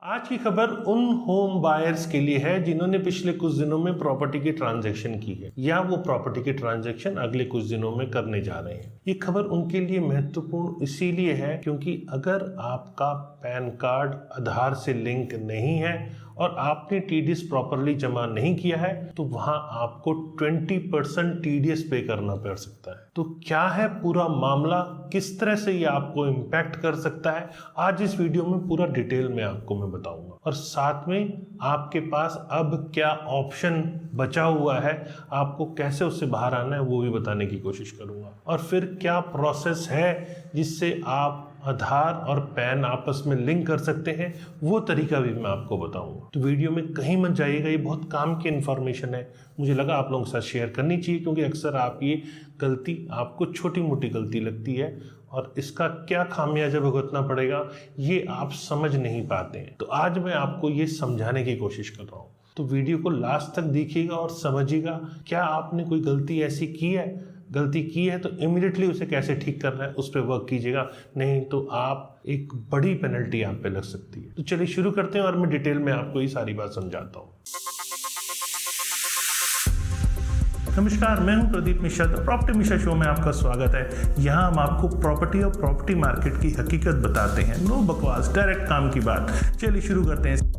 आज की खबर उन होम बायर्स के लिए है जिन्होंने पिछले कुछ दिनों में प्रॉपर्टी की ट्रांजैक्शन की है या वो प्रॉपर्टी की ट्रांजैक्शन अगले कुछ दिनों में करने जा रहे हैं। ये खबर उनके लिए महत्वपूर्ण इसीलिए है क्योंकि अगर आपका पैन कार्ड आधार से लिंक नहीं है और आपने टीडीएस प्रॉपरली जमा नहीं किया है तो वहां आपको 20% टीडीएस पे करना पड़ सकता है। तो क्या है पूरा मामला, किस तरह से ये आपको इम्पैक्ट कर सकता है, आज इस वीडियो में पूरा डिटेल में आपको मैं बताऊंगा और साथ में आपके पास अब क्या ऑप्शन बचा हुआ है, आपको कैसे उससे बाहर आना है वो भी बताने की कोशिश करूंगा और फिर क्या प्रोसेस है जिससे आप आधार और पैन आपस में लिंक कर सकते हैं वो तरीका भी मैं आपको बताऊंगा। तो वीडियो में कहीं मत जाइएगा, ये बहुत काम की इन्फॉर्मेशन है, मुझे लगा आप लोगों के साथ शेयर करनी चाहिए क्योंकि अक्सर आप ये गलती आपको छोटी मोटी गलती लगती है और इसका क्या खामियाजा भुगतना पड़ेगा ये आप समझ नहीं पाते हैं। तो आज मैं आपको ये समझाने की कोशिश कर रहा हूँ, तो वीडियो को लास्ट तक देखिएगा और समझिएगा क्या आपने कोई गलती ऐसी की है तो इमीडिएटली उसे कैसे ठीक करना है उस पर वर्क कीजिएगा, नहीं तो आप एक बड़ी पेनल्टी आप पे लग सकती है। तो चलिए शुरू करते हैं और मैं डिटेल में आपको ये सारी बात समझाता हूँ। नमस्कार, मैं हूं प्रदीप मिश्रा। प्रॉपर्टी मिश्रा शो में आपका स्वागत है। यहाँ हम आपको प्रॉपर्टी और प्रॉपर्टी मार्केट की हकीकत बताते हैं, नो बकवास, डायरेक्ट काम की बात। चलिए शुरू करते हैं।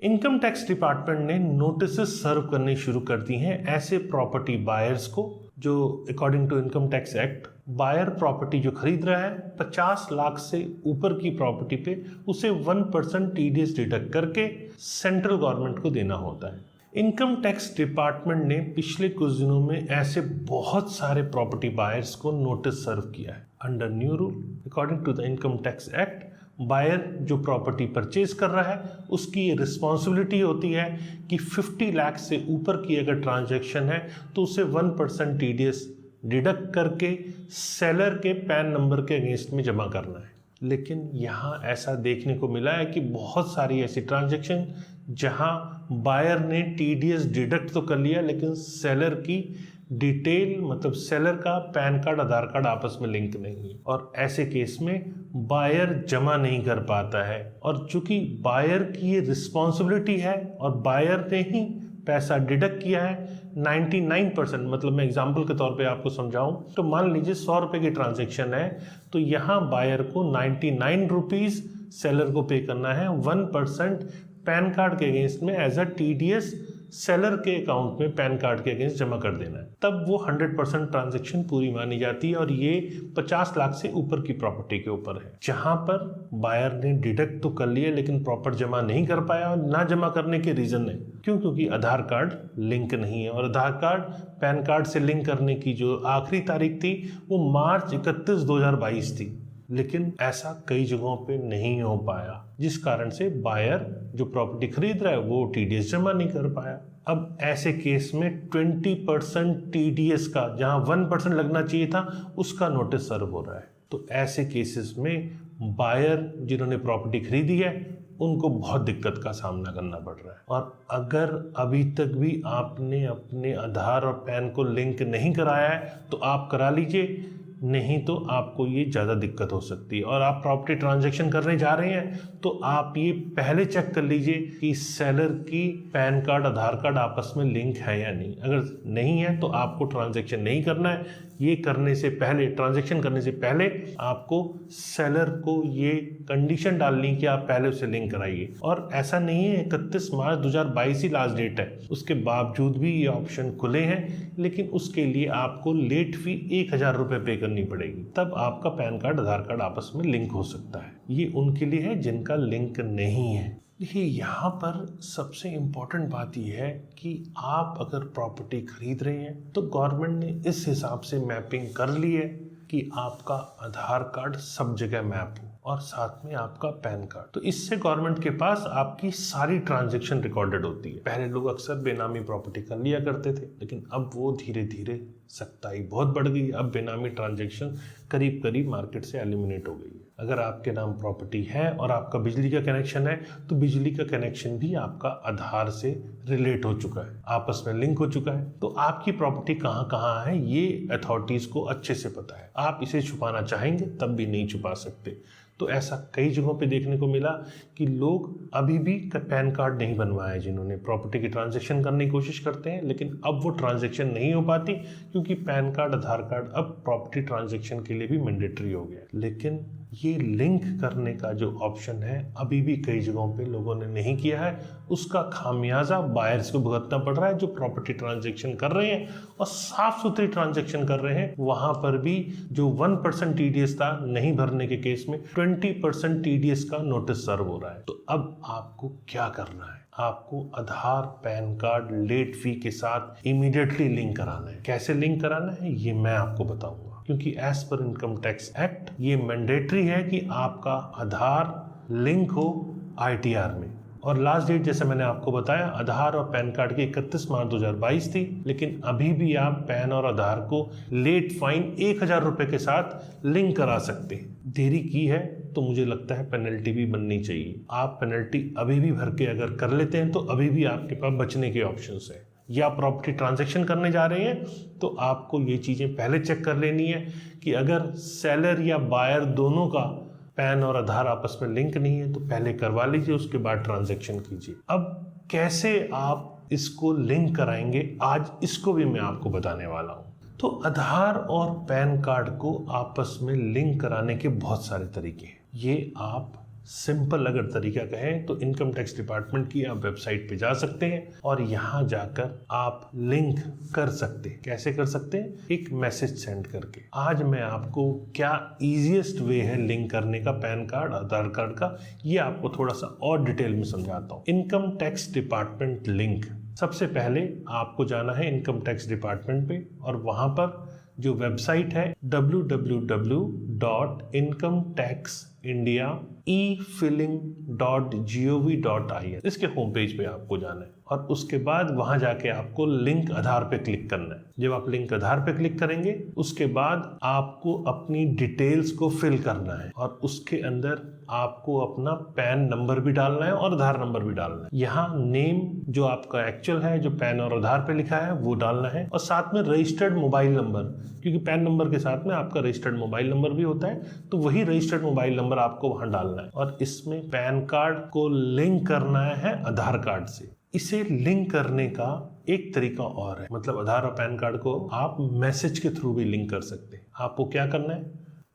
इनकम टैक्स डिपार्टमेंट ने नोटिसेस सर्व करने शुरू कर दी हैं ऐसे प्रॉपर्टी बायर्स को जो according to income tax act buyer property जो खरीद रहा है 50 लाख से ऊपर की प्रॉपर्टी पे उसे 1% टीडीएस डिडक्ट करके सेंट्रल गवर्नमेंट को देना होता है। इनकम टैक्स डिपार्टमेंट ने पिछले कुछ दिनों में ऐसे बहुत सारे प्रॉपर्टी बायर्स को नोटिस सर्व किया है। Under new rule according to the income tax act buyer जो प्रॉपर्टी परचेज कर रहा है उसकी ये रिस्पॉन्सिबिलिटी होती है कि 50 लाख से ऊपर की अगर ट्रांजैक्शन है तो उसे 1% टीडीएस डिडक्ट करके सेलर के पैन नंबर के अगेंस्ट में जमा करना है। लेकिन यहाँ ऐसा देखने को मिला है कि बहुत सारी ऐसी ट्रांजैक्शन जहाँ बायर ने टीडीएस डिडक्ट तो कर लिया लेकिन सेलर की डिटेल मतलब सेलर का पैन कार्ड आधार कार्ड आपस में लिंक नहीं है और ऐसे केस में बायर जमा नहीं कर पाता है। और चूंकि बायर की ये रिस्पॉन्सिबिलिटी है और बायर ने ही पैसा डिडक्ट किया है 99%, मतलब मैं एग्जांपल के तौर पे आपको समझाऊं तो मान लीजिए 100 रुपए की ट्रांजैक्शन है तो यहाँ बायर को 99 रुपीज सेलर को पे करना है, 1% पैन कार्ड के अगेंस्ट में एज अ टीडीएस सेलर के अकाउंट में पैन कार्ड के अगेंस्ट जमा कर देना है, तब वो 100% ट्रांजैक्शन पूरी मानी जाती है और ये 50 लाख से ऊपर की प्रॉपर्टी के ऊपर है। जहां पर बायर ने डिडक्ट तो कर लिया लेकिन प्रॉपर जमा नहीं कर पाया और ना जमा करने के रीजन है क्योंकि आधार कार्ड लिंक नहीं है और आधार कार्ड पैन कार्ड से लिंक करने की जो आखिरी तारीख थी वो मार्च 31, 2022 थी, लेकिन ऐसा कई जगहों पे नहीं हो पाया जिस कारण से बायर जो प्रॉपर्टी खरीद रहा है वो टीडीएस जमा नहीं कर पाया। अब ऐसे केस में 20% टीडीएस का जहां 1% लगना चाहिए था उसका नोटिस सर्व हो रहा है। तो ऐसे केसेस में बायर जिन्होंने प्रॉपर्टी खरीदी है उनको बहुत दिक्कत का सामना करना पड़ रहा है। और अगर अभी तक भी आपने अपने आधार और पैन को लिंक नहीं कराया है तो आप करा लीजिए, नहीं तो आपको ये ज़्यादा दिक्कत हो सकती है। और आप प्रॉपर्टी ट्रांजैक्शन करने जा रहे हैं तो आप ये पहले चेक कर लीजिए कि सेलर की पैन कार्ड आधार कार्ड आपस में लिंक है या नहीं। अगर नहीं है तो आपको ट्रांजैक्शन नहीं करना है। ये करने से पहले, ट्रांजैक्शन करने से पहले आपको सेलर को ये कंडीशन डालनी कि आप पहले उसे लिंक कराइए। और ऐसा नहीं है 31 मार्च 2022 ही लास्ट डेट है, उसके बावजूद भी ये ऑप्शन खुले हैं, लेकिन उसके लिए आपको लेट फी 1000 रुपये पे करनी पड़ेगी, तब आपका पैन कार्ड आधार कार्ड आपस में लिंक हो सकता है। ये उनके लिए है जिनका लिंक नहीं है। देखिए यहाँ पर सबसे इम्पोर्टेंट बात यह है कि आप अगर प्रॉपर्टी खरीद रहे हैं तो गवर्नमेंट ने इस हिसाब से मैपिंग कर ली है कि आपका आधार कार्ड सब जगह मैप हो और साथ में आपका पैन कार्ड। तो इससे गवर्नमेंट के पास आपकी सारी ट्रांजैक्शन रिकॉर्डेड होती है। पहले लोग अक्सर बेनामी प्रॉपर्टी कर लिया करते थे लेकिन अब वो धीरे धीरे सख्ताई बहुत बढ़ गई। अब बेनामी ट्रांजैक्शन करीब करीब मार्केट से एलिमिनेट हो गई है। अगर आपके नाम प्रॉपर्टी है और आपका बिजली का कनेक्शन है तो बिजली का कनेक्शन भी आपका आधार से रिलेट हो चुका है, आपस में लिंक हो चुका है। तो आपकी प्रॉपर्टी कहाँ कहाँ है ये अथॉरिटीज को अच्छे से पता है। आप इसे छुपाना चाहेंगे तब भी नहीं छुपा सकते। तो ऐसा कई जगहों पे देखने को मिला कि लोग अभी भी पैन कार्ड नहीं बनवाया, जिन्होंने प्रॉपर्टी की ट्रांजैक्शन करने की कोशिश करते हैं, लेकिन अब वो ट्रांजैक्शन नहीं हो पाती क्योंकि पैन कार्ड, आधार कार्ड अब प्रॉपर्टी ट्रांजैक्शन के लिए भी मैंडेटरी हो गया। लेकिन ये लिंक करने का जो ऑप्शन है अभी भी कई जगहों पे लोगों ने नहीं किया है, उसका खामियाजा बायर्स को भुगतना पड़ रहा है जो प्रॉपर्टी ट्रांजैक्शन कर रहे हैं और साफ सुथरी ट्रांजैक्शन कर रहे हैं। वहां पर भी जो 1% टीडीएस था नहीं भरने के केस में 20% टीडीएस का नोटिस सर्व हो रहा है। तो अब आपको क्या करना है? आपको आधार पैन कार्ड लेट फी के साथ इमीडिएटली लिंक कराना है। कैसे लिंक कराना है ये मैं आपको बताऊंगा, क्योंकि as per income tax act ये मैंडेटरी है कि आपका आधार लिंक हो आईटीआर में। और लास्ट डेट जैसे मैंने आपको बताया आधार और पैन कार्ड की 31 मार्च 2022 थी, लेकिन अभी भी आप पैन और आधार को लेट फाइन 1000 रुपए के साथ लिंक करा सकते हैं। देरी की है तो मुझे लगता है पेनल्टी भी बननी चाहिए। आप पेनल्टी अभी भी भर के अगर कर लेते हैं तो अभी भी आपके पास बचने के ऑप्शंस है। या प्रॉपर्टी ट्रांजैक्शन करने जा रहे हैं तो आपको ये चीज़ें पहले चेक कर लेनी है कि अगर सेलर या बायर दोनों का पैन और आधार आपस में लिंक नहीं है तो पहले करवा लीजिए, उसके बाद ट्रांजैक्शन कीजिए। अब कैसे आप इसको लिंक कराएंगे आज इसको भी मैं आपको बताने वाला हूँ। तो आधार और पैन कार्ड को आपस में लिंक कराने के बहुत सारे तरीके हैं। ये आप सिंपल अगर तरीका कहें तो इनकम टैक्स डिपार्टमेंट की आप वेबसाइट पे जा सकते हैं और यहाँ जाकर आप लिंक कर सकते हैं। कैसे कर सकते हैं? एक मैसेज सेंड करके। आज मैं आपको क्या इजीएस्ट वे है लिंक करने का पैन कार्ड आधार कार्ड का, ये आपको थोड़ा सा और डिटेल में समझाता हूँ। इनकम टैक्स डिपार्टमेंट लिंक, सबसे पहले आपको जाना है इनकम टैक्स डिपार्टमेंट पे और वहां पर जो वेबसाइट है www.incometaxindia.efilling.gov.in, इसके होम पेज पे आपको जाना है और उसके बाद वहां जाके आपको लिंक आधार पे क्लिक करना है। जब आप लिंक आधार पे क्लिक करेंगे उसके बाद आपको अपनी डिटेल्स को फिल करना है और उसके अंदर आपको अपना पैन नंबर भी डालना है और आधार नंबर भी डालना है। यहाँ नेम जो आपका एक्चुअल है जो पैन और आधार पे लिखा है वो डालना है और साथ में रजिस्टर्ड मोबाइल नंबर, क्योंकि पैन नंबर के साथ में आपका रजिस्टर्ड मोबाइल नंबर भी होता है, तो वही रजिस्टर्ड मोबाइल नंबर आपको वहां डालना है। और इसमें पैन कार्ड को लिंक करना है आधार कार्ड से। इसे लिंक करने का एक तरीका और है, मतलब आधार और पैन कार्ड को आप मैसेज के थ्रू भी लिंक कर सकते हैं। आपको क्या करना है?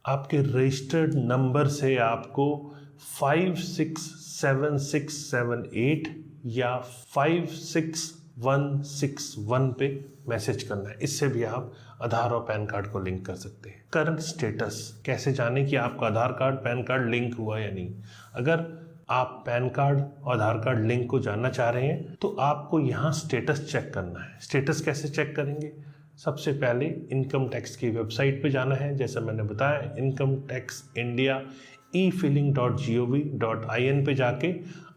आपके रजिस्टर्ड नंबर से आपको 567678 या 56161 पे मैसेज करना है। इससे भी आप आधार और पैन कार्ड को लिंक कर सकते हैं। करंट स्टेटस कैसे जाने कि आपका आधार कार्ड पैन कार्ड लिंक हुआ या नहीं? अगर आप पैन कार्ड और आधार कार्ड लिंक को जानना चाह रहे हैं तो आपको यहाँ स्टेटस चेक करना है। स्टेटस कैसे चेक करेंगे? सबसे पहले इनकम टैक्स की वेबसाइट पे जाना है, जैसा मैंने बताया इनकम टैक्स इंडिया efilling.gov.in पे जाके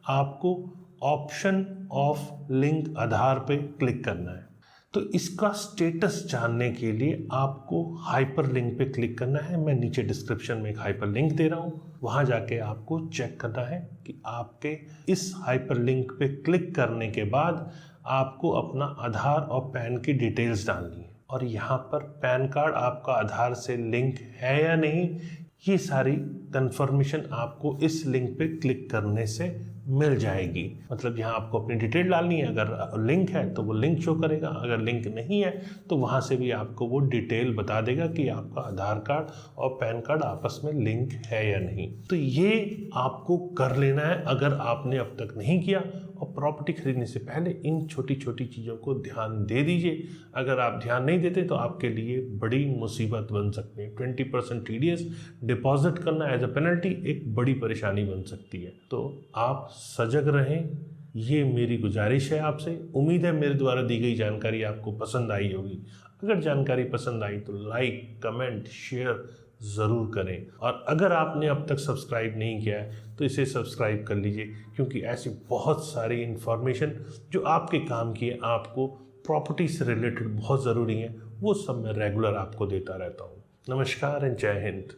आपको ऑप्शन ऑफ लिंक आधार पे क्लिक करना है। तो इसका स्टेटस जानने के लिए आपको हाइपर लिंक पे क्लिक करना है। मैं नीचे डिस्क्रिप्शन में एक हाइपर लिंक दे रहा हूँ, वहां जाके आपको चेक करना है कि आपके इस हाइपर लिंक पे क्लिक करने के बाद आपको अपना आधार और पैन की डिटेल्स डालनी है और यहाँ पर पैन कार्ड आपका आधार से लिंक है या नहीं, ये सारी कंफर्मेशन आपको इस लिंक पे क्लिक करने से मिल जाएगी। मतलब यहाँ आपको अपनी डिटेल डालनी है, अगर लिंक है तो वो लिंक शो करेगा, अगर लिंक नहीं है तो वहाँ से भी आपको वो डिटेल बता देगा कि आपका आधार कार्ड और पैन कार्ड आपस में लिंक है या नहीं। तो ये आपको कर लेना है अगर आपने अब तक नहीं किया। और प्रॉपर्टी खरीदने से पहले इन छोटी छोटी चीज़ों को ध्यान दे दीजिए। अगर आप ध्यान नहीं देते तो आपके लिए बड़ी मुसीबत बन सकती है। 20% टीडीएस डिपॉजिट करना एज अ पेनल्टी एक बड़ी परेशानी बन सकती है। तो आप सजग रहें, ये मेरी गुजारिश है आपसे। उम्मीद है मेरे द्वारा दी गई जानकारी आपको पसंद आई होगी। अगर जानकारी पसंद आई तो लाइक, कमेंट, शेयर ज़रूर करें और अगर आपने अब तक सब्सक्राइब नहीं किया है तो इसे सब्सक्राइब कर लीजिए, क्योंकि ऐसी बहुत सारी इन्फॉर्मेशन जो आपके काम की है, आपको प्रॉपर्टी से रिलेटेड बहुत ज़रूरी है, वो सब मैं रेगुलर आपको देता रहता हूँ। नमस्कार एंड जय हिंद।